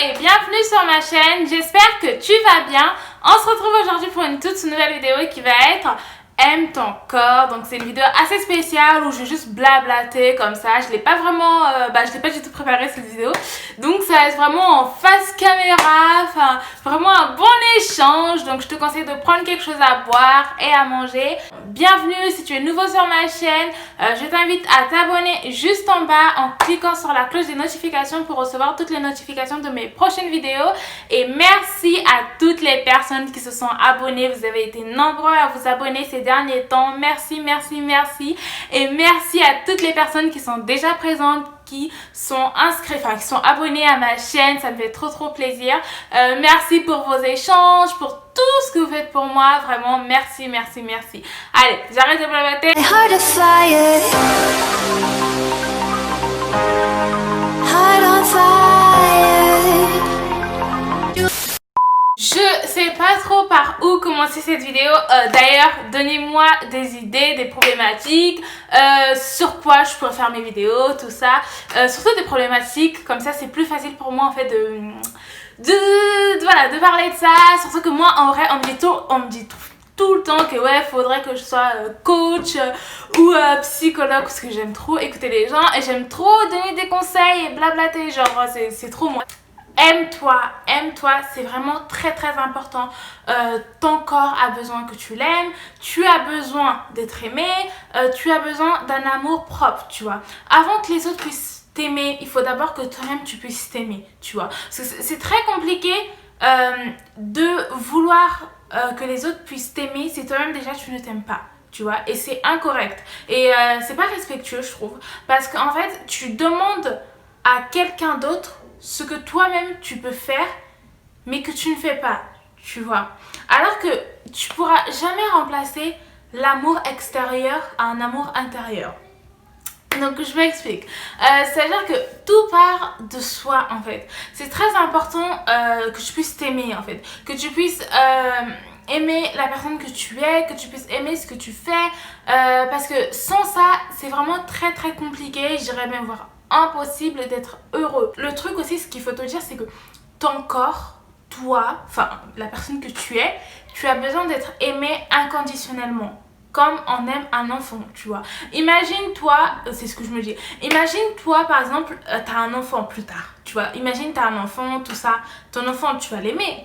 et bienvenue sur ma chaîne, j'espère que tu vas bien. On se retrouve aujourd'hui pour une toute nouvelle vidéo qui va être aime ton corps. Donc c'est une vidéo assez spéciale où je vais juste blablater comme ça. Je l'ai pas vraiment, je l'ai pas du tout préparé cette vidéo. Donc ça va être vraiment en face caméra, enfin vraiment un bon échange. Donc je te conseille de prendre quelque chose à boire et à manger. Bienvenue si tu es nouveau sur ma chaîne. Je t'invite à t'abonner juste en bas en cliquant sur la cloche des notifications pour recevoir toutes les notifications de mes prochaines vidéos. Et merci à toutes les personnes qui se sont abonnées. Vous avez été nombreux à vous abonner ces derniers temps. Merci, merci, merci. Et merci à toutes les personnes qui sont déjà présentes, qui sont inscrits, enfin qui sont abonnés à ma chaîne, ça me fait trop plaisir. Merci pour vos échanges, pour tout ce que vous faites pour moi, vraiment merci, merci, merci. Allez, j'arrête de blablater. Je sais pas trop par où commencer cette vidéo. D'ailleurs, donnez-moi des idées, des problématiques, sur quoi je pourrais faire mes vidéos, tout ça. Surtout des problématiques, comme ça c'est plus facile pour moi en fait de parler de ça. Surtout que moi en vrai on me dit tout le temps que ouais, faudrait que je sois coach ou psychologue, parce que j'aime trop écouter les gens et j'aime trop donner des conseils et blablater, genre c'est trop moi. Aime-toi, c'est vraiment très important. Ton corps a besoin que tu l'aimes, tu as besoin d'être aimé, tu as besoin d'un amour propre, tu vois. Avant que les autres puissent t'aimer, il faut d'abord que toi-même tu puisses t'aimer, tu vois. C'est très compliqué de vouloir que les autres puissent t'aimer si toi-même déjà tu ne t'aimes pas. Tu vois, et c'est incorrect. Et c'est pas respectueux, je trouve. Parce qu'en fait, tu demandes à quelqu'un d'autre ce que toi-même tu peux faire, mais que tu ne fais pas, tu vois. Alors que tu pourras jamais remplacer l'amour extérieur à un amour intérieur. Donc je m'explique. C'est-à-dire que tout part de soi en fait. C'est très important que tu puisses t'aimer en fait. Que tu puisses aimer la personne que tu es, que tu puisses aimer ce que tu fais. Parce que sans ça, c'est vraiment très compliqué. Je dirais même voir impossible d'être heureux. Le truc aussi, ce qu'il faut te dire, c'est que ton corps, toi, enfin la personne que tu es, tu as besoin d'être aimé inconditionnellement. Comme on aime un enfant, tu vois. Imagine-toi, c'est ce que je me dis. Imagine-toi, par exemple, t'as un enfant plus tard, tu vois. Imagine t'as un enfant, tout ça. Ton enfant, tu vas l'aimer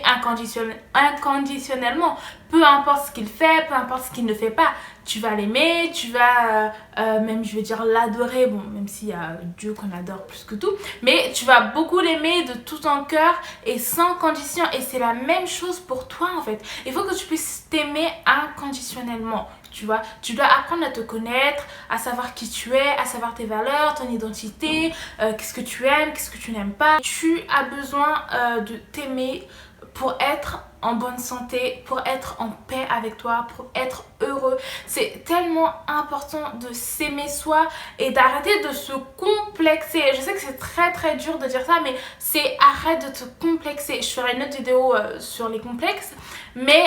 inconditionnellement. Peu importe ce qu'il fait, peu importe ce qu'il ne fait pas. Tu vas l'aimer, tu vas même, je veux dire, l'adorer. Bon, même s'il y a Dieu qu'on adore plus que tout. Mais tu vas beaucoup l'aimer de tout ton cœur et sans condition. Et c'est la même chose pour toi, en fait. Il faut que tu puisses t'aimer inconditionnellement. Tu vois, tu dois apprendre à te connaître, à savoir qui tu es, à savoir tes valeurs, ton identité, qu'est-ce que tu aimes, qu'est-ce que tu n'aimes pas. Tu as besoin de t'aimer pour être en bonne santé, pour être en paix avec toi, pour être heureux. C'est tellement important de s'aimer soi et d'arrêter de se complexer. Je sais que c'est très dur de dire ça, mais c'est arrête de te complexer. Je ferai une autre vidéo sur les complexes, mais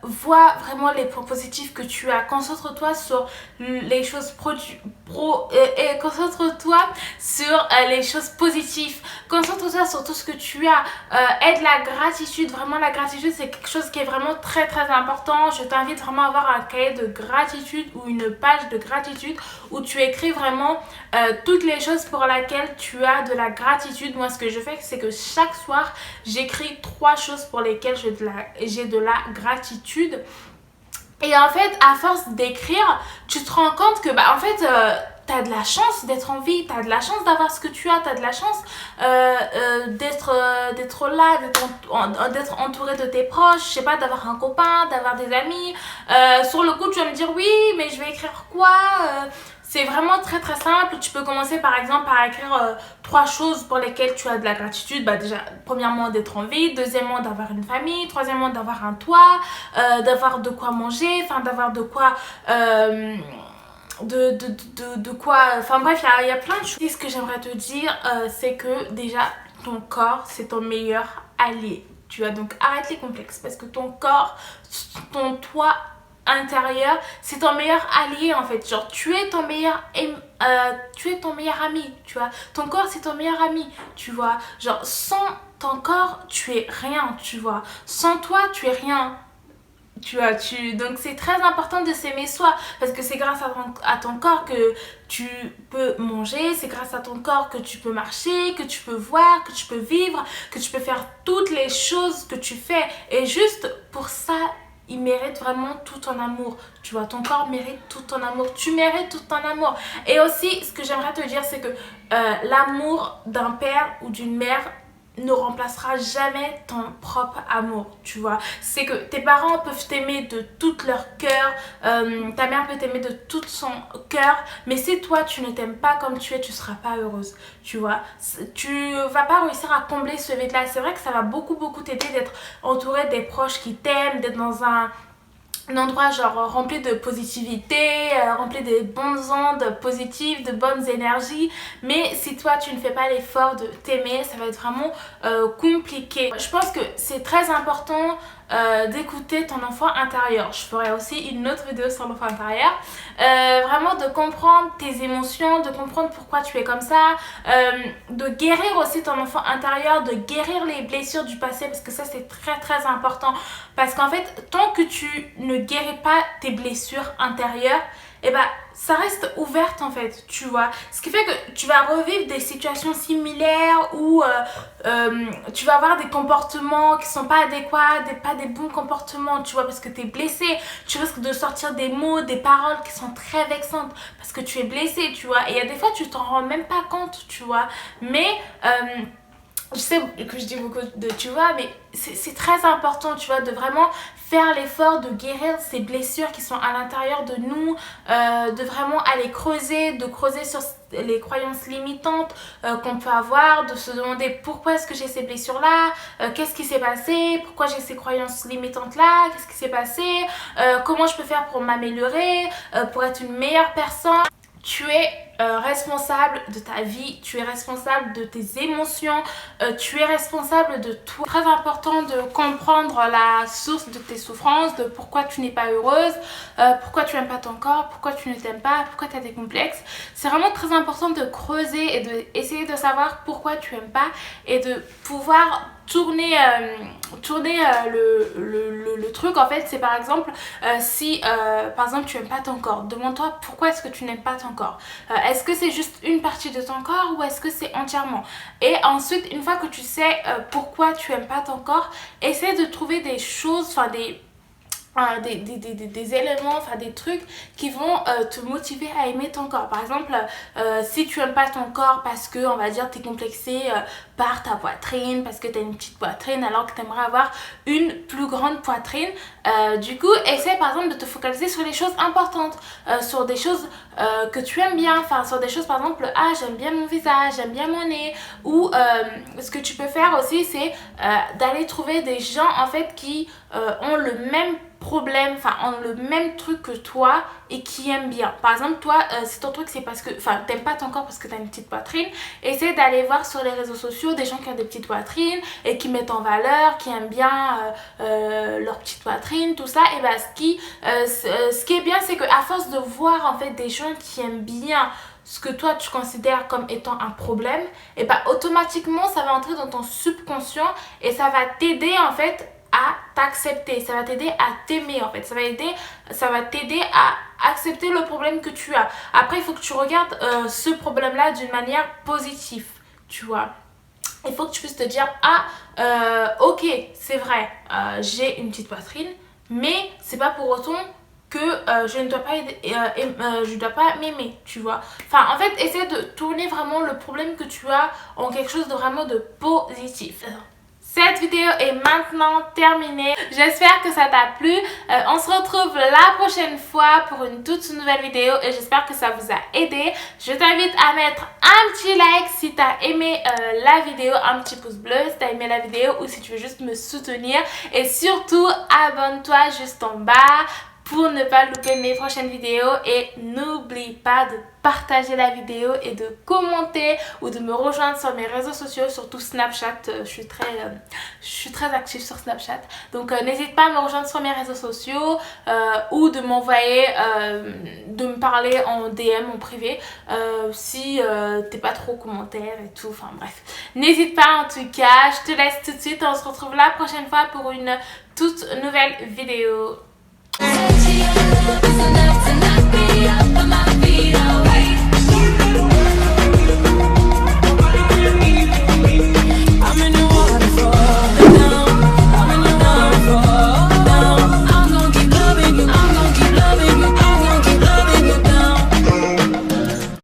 vois vraiment les points positifs que tu as. Concentre-toi sur les choses concentre-toi sur les choses positives. Concentre-toi sur tout ce que tu as. Aide la gratitude. Vraiment, la gratitude, c'est quelque chose qui est vraiment très important. Je t'invite vraiment à avoir un cahier de gratitude ou une page de gratitude où tu écris vraiment toutes les choses pour lesquelles tu as de la gratitude. Moi, ce que je fais, c'est que chaque soir, j'écris 3 choses pour lesquelles j'ai de la gratitude. Et en fait, à force d'écrire, tu te rends compte que en fait, t'as de la chance d'être en vie, t'as de la chance d'avoir ce que tu as, t'as de la chance d'être là, d'être entouré de tes proches, je sais pas, d'avoir un copain, d'avoir des amis. Sur le coup, tu vas me dire oui, mais je vais écrire quoi c'est vraiment très simple. Tu peux commencer par exemple par écrire 3 choses pour lesquelles tu as de la gratitude. Déjà, premièrement d'être en vie, deuxièmement d'avoir une famille, troisièmement d'avoir un toit, d'avoir de quoi manger, enfin d'avoir de quoi... enfin bref, il y a plein de choses. Et ce que j'aimerais te dire, c'est que déjà ton corps c'est ton meilleur allié. Tu vois, donc arrête les complexes parce que ton corps, ton toi intérieur, c'est ton meilleur allié en fait. Genre, tu es ton meilleur ami, tu vois. Ton corps, c'est ton meilleur ami, tu vois. Genre, sans ton corps, tu es rien, tu vois. Sans toi, tu es rien. Tu vois, donc c'est très important de s'aimer soi parce que c'est grâce à ton corps que tu peux manger, c'est grâce à ton corps que tu peux marcher, que tu peux voir, que tu peux vivre, que tu peux faire toutes les choses que tu fais. Et juste pour ça, il mérite vraiment tout ton amour. Tu vois, ton corps mérite tout ton amour. Tu mérites tout ton amour. Et aussi, ce que j'aimerais te dire, c'est que l'amour d'un père ou d'une mère ne remplacera jamais ton propre amour, tu vois. C'est que tes parents peuvent t'aimer de tout leur cœur, ta mère peut t'aimer de tout son cœur, mais si toi tu ne t'aimes pas comme tu es, tu seras pas heureuse, tu vois. Tu vas pas réussir à combler ce vide-là. C'est vrai que ça va beaucoup t'aider d'être entouré des proches qui t'aiment, d'être dans un endroit genre rempli de positivité, rempli de bonnes ondes positives, de bonnes énergies, mais si toi tu ne fais pas l'effort de t'aimer, ça va être vraiment compliqué. Je pense que c'est très important d'écouter ton enfant intérieur. Je ferai aussi une autre vidéo sur l'enfant intérieur, vraiment de comprendre tes émotions, de comprendre pourquoi tu es comme ça, de guérir aussi ton enfant intérieur, de guérir les blessures du passé, parce que ça c'est très important, parce qu'en fait tant que tu ne guéris pas tes blessures intérieures, et bah ça reste ouverte en fait, tu vois. Ce qui fait que tu vas revivre des situations similaires où tu vas avoir des comportements qui sont pas adéquats, pas des bons comportements, tu vois, parce que tu es blessé. Tu risques de sortir des mots, des paroles qui sont très vexantes parce que tu es blessé, tu vois. Et il y a des fois tu t'en rends même pas compte, tu vois. Mais je sais que je dis beaucoup de tu vois, mais c'est très important, tu vois, de vraiment faire l'effort de guérir ces blessures qui sont à l'intérieur de nous, de vraiment aller creuser, de creuser sur les croyances limitantes qu'on peut avoir, de se demander pourquoi est-ce que j'ai ces blessures là, qu'est-ce qui s'est passé, pourquoi j'ai ces croyances limitantes là, qu'est-ce qui s'est passé, comment je peux faire pour m'améliorer, pour être une meilleure personne. Tu es responsable de ta vie, tu es responsable de tes émotions, tu es responsable de tout. C'est très important de comprendre la source de tes souffrances, de pourquoi tu n'es pas heureuse, pourquoi tu n'aimes pas ton corps, pourquoi tu ne t'aimes pas, pourquoi tu as des complexes. C'est vraiment très important de creuser et d'essayer de savoir pourquoi tu n'aimes pas et de pouvoir tourner le truc. En fait, c'est par exemple si par exemple tu n'aimes pas ton corps, demande-toi pourquoi est-ce que tu n'aimes pas ton corps. Est-ce que c'est juste une partie de ton corps ou est-ce que c'est entièrement? Et ensuite, une fois que tu sais pourquoi tu n'aimes pas ton corps, essaie de trouver des choses, enfin des éléments, enfin des trucs qui vont te motiver à aimer ton corps. Par exemple, si tu aimes pas ton corps parce que, on va dire, t'es complexé par ta poitrine, parce que t'as une petite poitrine alors que t'aimerais avoir une plus grande poitrine, du coup, essaie par exemple de te focaliser sur les choses importantes, sur des choses que tu aimes bien, enfin sur des choses par exemple, ah j'aime bien mon visage, j'aime bien mon nez, ou ce que tu peux faire aussi c'est d'aller trouver des gens en fait qui ont le même problème, enfin ont le même truc que toi et qui aiment bien. Par exemple, toi, si ton truc c'est parce que, enfin t'aimes pas ton corps parce que t'as une petite poitrine, essaie d'aller voir sur les réseaux sociaux des gens qui ont des petites poitrines et qui mettent en valeur, qui aiment bien leur petite poitrine, tout ça. Et bah ce qui est bien, c'est qu'à force de voir en fait des gens qui aiment bien ce que toi tu considères comme étant un problème, et bah automatiquement ça va entrer dans ton subconscient et ça va t'aider en fait à t'accepter, ça va t'aider à t'aimer en fait, ça va t'aider à accepter le problème que tu as. Après il faut que tu regardes ce problème là d'une manière positive, tu vois. Il faut que tu puisses te dire ok c'est vrai, j'ai une petite poitrine, mais c'est pas pour autant que je ne dois pas je dois pas m'aimer, tu vois. Enfin en fait essaie de tourner vraiment le problème que tu as en quelque chose de vraiment de positif. Cette vidéo est maintenant terminée. J'espère que ça t'a plu. On se retrouve la prochaine fois pour une toute nouvelle vidéo et j'espère que ça vous a aidé. Je t'invite à mettre un petit like si tu as aimé la vidéo, un petit pouce bleu si tu as aimé la vidéo ou si tu veux juste me soutenir. Et surtout, abonne-toi juste en bas pour ne pas louper mes prochaines vidéos. Et n'oublie pas de partager la vidéo et de commenter ou de me rejoindre sur mes réseaux sociaux, surtout Snapchat. Je suis très active sur Snapchat, donc n'hésite pas à me rejoindre sur mes réseaux sociaux ou de m'envoyer, de me parler en DM, en privé, si t'es pas trop commentaire et tout, enfin bref. N'hésite pas en tout cas, je te laisse tout de suite, on se retrouve la prochaine fois pour une toute nouvelle vidéo.